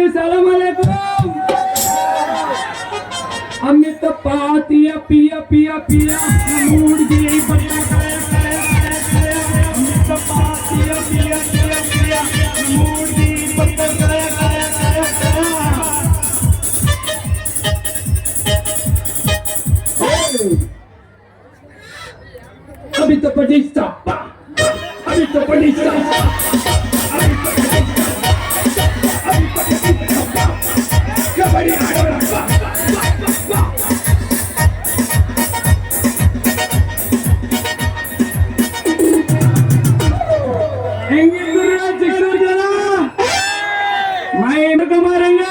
Assalamualaikum. Amit patiya piya piya piya mood di baya kaya kaya kaya amit patiya piya piya piya mood di baya kaya kaya kaya kaya अभी तो पढ़िस्ता अभी तो पढ़िस्ता कबड्डी आडोरा ಹೆಂಗೆ ಗುರುರಾಜ್ ಚಿಕ್ಕೂರ್ಜನ ಮೈ ಎಡಕ ಮಾರಂಗ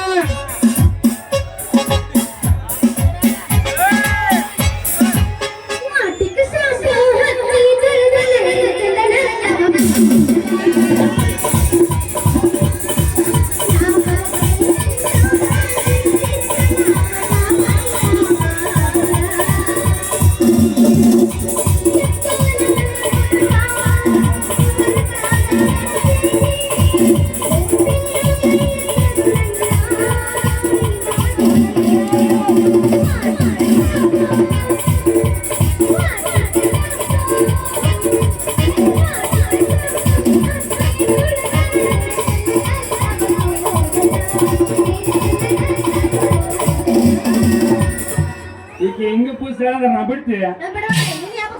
ಹೆಂಗ ಪುಸ್ತಕ ನಾ ಬಿಡ್ತೀಯ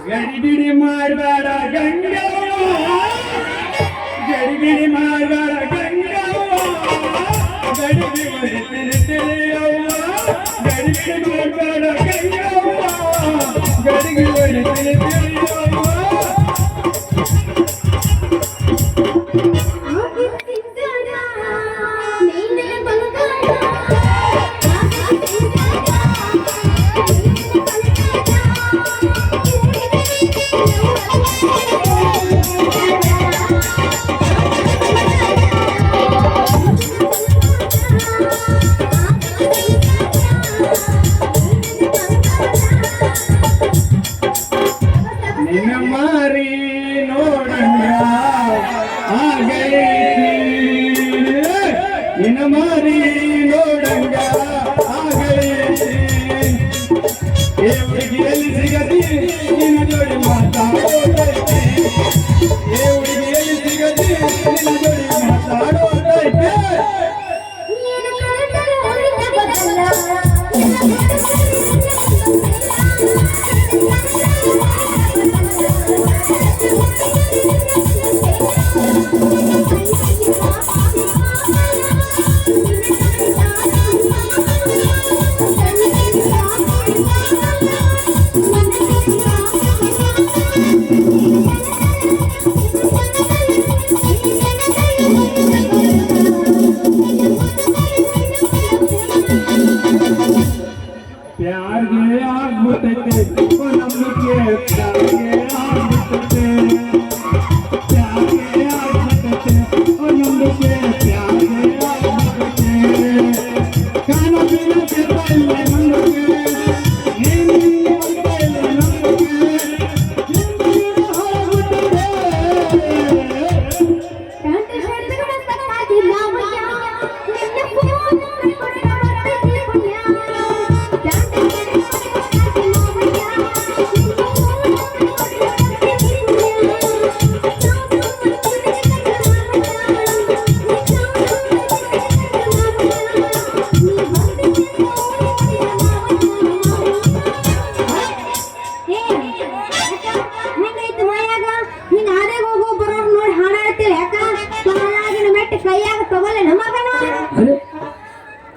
ಗಡಿಬಿಡಿ ಮಾಡಬೇಡ ಗಂಗವ್ವ ಗಡಿಬಿಡಿ ಮಾಡಬೇಡ ಗಂಗವ್ವ ಗಡಿಬಿಡಿ ತಿಳಿಯವ್ವ ಗಡಿಬಿಡಿ ಮಾಡಬೇಡ ಗಂಗವ್ವ ಗಡಿಬಿಡಿ ತಿಳಿಯವ್ವ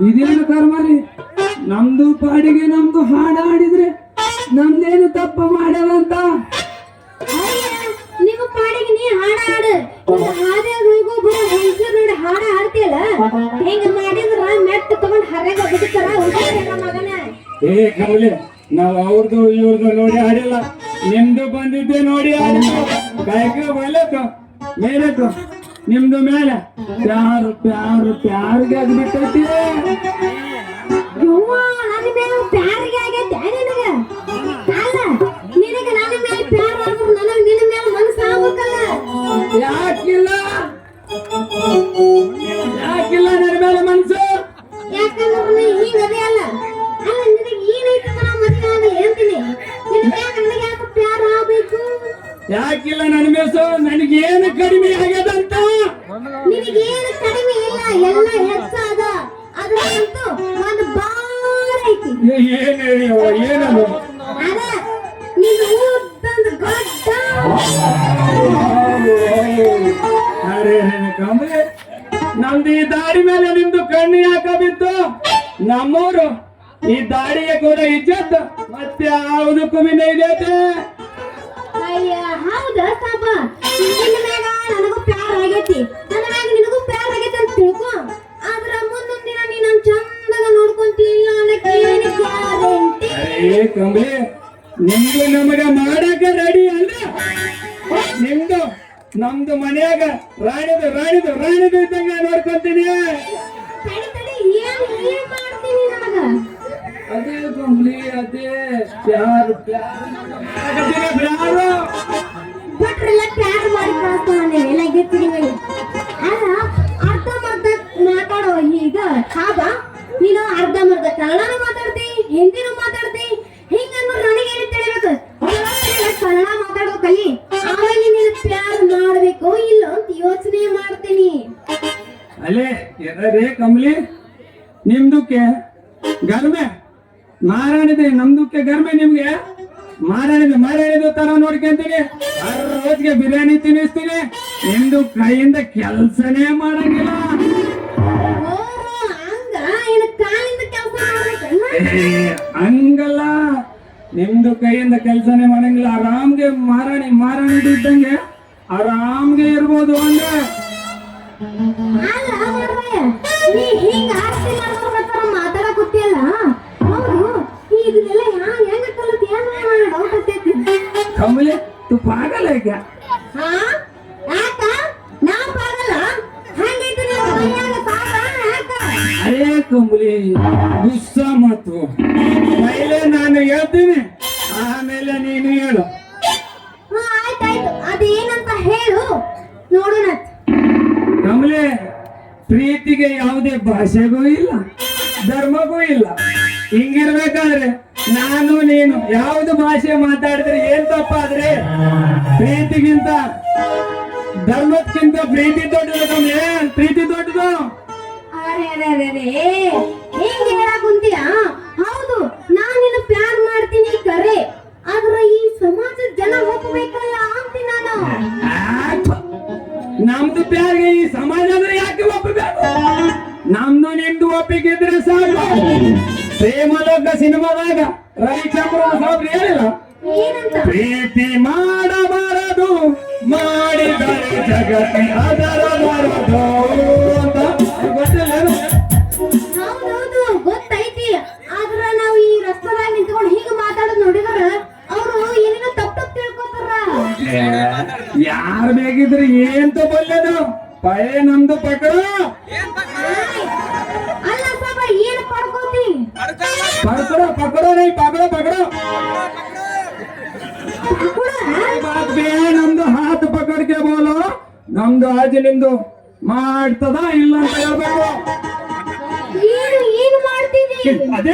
ಇದೇನು ಕರ್ಮರಿ ನಮ್ದು ಪಾಡಿಗೆ ನಮ್ದು ಹಾಡು ಹಾಡಿದ್ರೆ ನಮ್ದೇನು ತಪ್ಪ ಮಾಡಲ್ಲ ಅಂತ ನಿಮ್ಮ ಪಾಡಿಗೆ ನೀ ಹಾಡ ಹಾಡು ಹಾದ್ಯಾಗ ಹೋಗೋ ಬರೋ ಹೆಂಗಸರು ನೋಡಿ ಹಾಡ ಹಾಡ್ತಿಯಲ್ಲ ಹೆಂಗ ಮಾಡಿದ್ರ ಮೆಟ್ಟ ತಗೊಂಡ್ ಹರ್ಯಾಗ ಬಿಡ್ತಾರ ನಮ್ಮ ಮಗನ ಏ ಕಮಲೆ ನಾವ್ ಅವ್ರದ್ದು ಇವ್ರದ್ದು ನೋಡಿ ಹಾಡಿಲ್ಲ ನಿಮ್ದು ಬಂದಿದ್ದೆ ನೋಡಿ ಹಾಡಿಲ್ಲ ಗಾಯಕ ಬಲತ್ತು ಮೇಲತ್ತು ನಿಮ್ದು ಮೇಲೆ ಪ್ಯಾರು ಪ್ಯಾರು ಪ್ಯಾರಿಗೆ ಆಗ್ಬಿಟ್ಟೈತಿ ನನ್ನ ಮೇಲೆ ಪ್ಯಾರಿಗೆ ಆಗೈತೆ ನಿನಗ ಅಲ್ಲ ನಿನಗ ನನ್ನ ಮೇಲೆ ಪ್ಯಾರ ಆದ್ರೂ ನನಗ ನಿನ್ನ ಮೇಲೆ ಮನಸ್ಸು ಆಗ್ಬೇಕಲ್ಲ ಯಾಕಿಲ್ಲ ನನ್ನ ಮೇಲೆ ಮನಸ್ಸು ನನ್ನ ಮೇಸು ನನಗೇನು ಕಡಿಮೆ ಆಗ್ಯದಂತ ನಿನಗೇನು ಕಡಿಮೆ ಇಲ್ಲ, ಎಲ್ಲ ಹೆಚ್ಚಾದ. ಅದ್ರಂತೂ ಒಂದು ಬಾಳ ಐತಿ. ಏನ್ ಹೇಳಿಯವ ಏನದು ಅದ ನೀನು ಉದ್ದಂದು ಗಡ್ಡ. ಅರೆ ಕಂಬಳಿ ನಮ್ದು ಈ ದಾರಿ ಮೇಲೆ ನಿಮ್ದು ಕಣ್ಣು ಯಾಕ ಬಿತ್ತು? ನಮ್ಮೂರು ಈ ದಾರಿಗೆ ಕೂಡ ಇಜ್ಜತ್ ಮತ್ತೆ ಯಾವುದಕ್ಕೂ ವಿನ ಇದೈತೆ. ಅಯ್ಯ ಹೌದಾ ಸಾಬ, ನಿನ್ನ ಮ್ಯಾಗ ನನಗೂ ಪ್ಯಾರ್ ಆಗೈತಿ, ನನ್ನ ಮ್ಯಾಗ ನಿನಗೂ ಪ್ಯಾರ್ ಆಗೈತಿ ಅಂತ ತಿಳ್ಕೊ. ಆದ್ರ ಮುಂದೊಂದ್ ದಿನ ನೀ ನನ್ ಚಂದಾಗ ನೋಡ್ಕೊಂತಿಲ್ಲ ಅನ್ನಕ್ಕೆ ಏನು ಗ್ಯಾರಂಟಿ? ಅರೇ ಕಂಬಳಿ ನಿಮ್ದು ನಮಗ ಮಾಡಕ ರೆಡಿ ಅಲ್ಲ. ನಿಮ್ದು ನಮ್ದು ಮನ್ಯಾಗ ರಾಣಿದು ರಾಣಿದು ರಾಣಿದು ಇದ್ದಂಗ ನೋಡ್ಕೊಂತೀನಿ. ತಡಿ ತಡಿ, ಏನ್ ಮಾಡ್ತೀನಿ ನನಗ? ಅದೇ ಕಂಬಳಿ ಅದೇ ಪ್ಯಾರು ಪ್ಯಾರು ಬಿಟ್ರೆಲ್ಲ ಪ್ಯಾರ್ ಮಾಡಿ ಕಳಿಸ್ತಾನ ನೀವೆಲ್ಲ ಗೆತ್ತಿರಿ ಮೇಲೆ. ಅಲ್ಲ ಅರ್ಧ ಮರ್ಧ ಮಾತಾಡೋ ಈಗ ಸಾಬ, ನೀನು ಅರ್ಧ ಮರ್ಧ ಕನ್ನಡನೂ ಮಾತಾಡ್ತಿ, ಹಿಂದಿನೂ ಮಾತಾಡ್ತಿ. ಹಿಂಗಂದ್ರೆ ನನಗೆ ಏನು ತಿಳಿಬೇಕು? ಕನ್ನಡ ಮಾತಾಡೋ ಕಲಿ, ಆಮೇಲೆ ನೀನು ಪ್ಯಾರ್ ಮಾಡ್ಬೇಕು ಇಲ್ಲ ಅಂತ ಯೋಚನೆ ಮಾಡ್ತೀನಿ. ಅಲ್ಲೇ ಎರಡೇ ಕಂಬಳಿ ನಿಮ್ದಕ್ಕೆ ಗರ್ಮೆ ಮಾರಾಣಿದೆ, ನಮ್ದಕ್ಕೆ ಗರ್ಮೆ ನಿಮ್ಗೆ ಮಾರಾಣಿದು ತರ ನೋಡ್ಕೊಂತೀನಿ. ರೋಜ್ಗೆ ಬಿರಿಯಾನಿ ತಿನ್ನಿಸ್ತೀನಿ. ನಿಮ್ದು ಕೈಯಿಂದ ಕೆಲ್ಸನೇ ಮಾಡಂಗಿಲ್ಲ. ಓ ಹಂಗ ಏನು ಕಾಲಿಂದ ಕೆಲಸ ಮಾಡ್ಬೇಕನ್ನ? ಹಂಗಲ್ಲ, ನಿಮ್ದು ಕೈಯಿಂದ ಕೆಲ್ಸನೇ ಮಾಡಂಗಿಲ್ಲ. ಆರಾಮ್ಗೆ ಮಾರಾಣಿದು ಇದ್ದಂಗೆ ಆರಾಮ್ಗೆ ಇರ್ಬೋದು ಅಂದ್ರೆ. ಅಲ್ಲ ಮಾರ್ರೆ, ನೀ ಹಿಂಗ ಆಸ್ತಿ ಮಾಡ್ಬೇಕಂತ ಮಾತಾಡಕತ್ತಿಯಲ್ಲ, ಹೌದು ಇದನ್ನೆಲ್ಲ ಹೆಂಗ ಕಲಿತಿ? ಏನು ಡೌಟ್ ಆಗ್ತೈತಿ. ಕಂಬಳಿ ತು ಪಾಗಲ್ಲ ಈಗ. ಹಾ ಯಾಕ ನಾ ಪಾಗಲ್ಲ? ಹಂಗೈತಿ ನಿನ್ನ ಮೈಯಾಗ ಸಾಕ ಯಾಕ? ಅರೇ ಕಂಬಳಿ ಗುಸ್ಸ ಮತ್ತು ಪೈಲೆ ನಾನು ಹೇಳ್ತೀನಿ, ಆಮೇಲೆ ನೀನು ಹೇಳು. ಹಾ ಆಯ್ತಾಯ್ತು, ಅದೇನಂತ ಹೇಳು ನೋಡೋಣ. ಕಂಬಳಿ ಪ್ರೀತಿಗೆ ಯಾವುದೇ ಭಾಷೆಗೂ ಇಲ್ಲ, ಧರ್ಮಗೂ ಇಲ್ಲ. ಹಿಂಗಿರ್ಬೇಕಾದ್ರೆ ನಾನು ನೀನು ಯಾವ್ದು ಭಾಷೆ ಮಾತಾಡಿದ್ರೆ ಏನ್ ತಪ್ಪಾದ್ರೆ? ಪ್ರೀತಿಗಿಂತ ಧರ್ಮಕ್ಕಿಂತ ಪ್ರೀತಿ ದೊಡ್ಡದು ಕಂಬಳಿ, ಪ್ರೀತಿ ದೊಡ್ಡದು. ಅರೆ ಹಿಂಗ ಹೇಳಕ್ ಕುಂತೀಯ? ಹೌದು ನಾನ್ ನಿನ್ನ ಪ್ಯಾರ್ ಮಾಡ್ತೀನಿ ಕರೆ, ಆದ್ರ ಈ ಸಮಾಜದ ಜನ ಒಪ್ಪಬೇಕಲ್ಲ ಅಂತೀನಿ ನಾನು. ನಮ್ದು ಪ್ಯಾರ್ಗೆ ಈ ಸಮಾಜ ಅಂದ್ರೆ ಯಾಕೆ ಒಪ್ಪಬೇಕು? ನಮ್ದು ನಿಮ್ದು ಒಪ್ಪಿಗಿದ್ರೆ ಸಾಕು. ಪ್ರೇಮಲೋಕ ಸಿನಿಮಾದಾಗ ರವಿಚಂದ್ರನ್ ಸಾಬ್ರು ಹೇಳಿಲ್ಲ, ಏನಂತ? ಪ್ರೀತಿ ಮಾಡಬಾರದು, ಮಾಡಿದರೆ ಜಗತ್ತಿ ಅದರಬಾರದು ಅಂತ. ಗೊತ್ತಿಲ್ಲ? ಹೌದೌದು ಗೊತ್ತೈತಿ, ಆದ್ರ ನಾವು ಈ ರಸ್ತೆದಾಗ ನಿಂತ್ಕೊಂಡು ಹೀಗ ಮಾತಾಡೋದು ನೋಡಿದ್ರ ಅವರು ಏನೇನೋ ತಪ್ಪು ತಿಳ್ಕೊತಾರ. ಯಾರು ಬೇಕಿದ್ರೆ ಏನ್ ತಗೊಳ್ಳೋದು? ಪಯ ನಮ್ದು ಪಕಡ. ಅಲ್ಲ ಸಾಬ, ಏನು ಪಡ್ಕೋತಿ? पकड़ो नहीं पकड़ो पकड़ो बात भी है नम्दु हाथ पकड़ के बोलो नम्दु आज निम्दु ಮಾಡ್ತದ ಇಲ್ಲ ಅಂತ ಹೇಳ್ಬೇಕು. ಏನು ಮಾಡ್ತಿದ್ದೀವಿ? ಅದೇ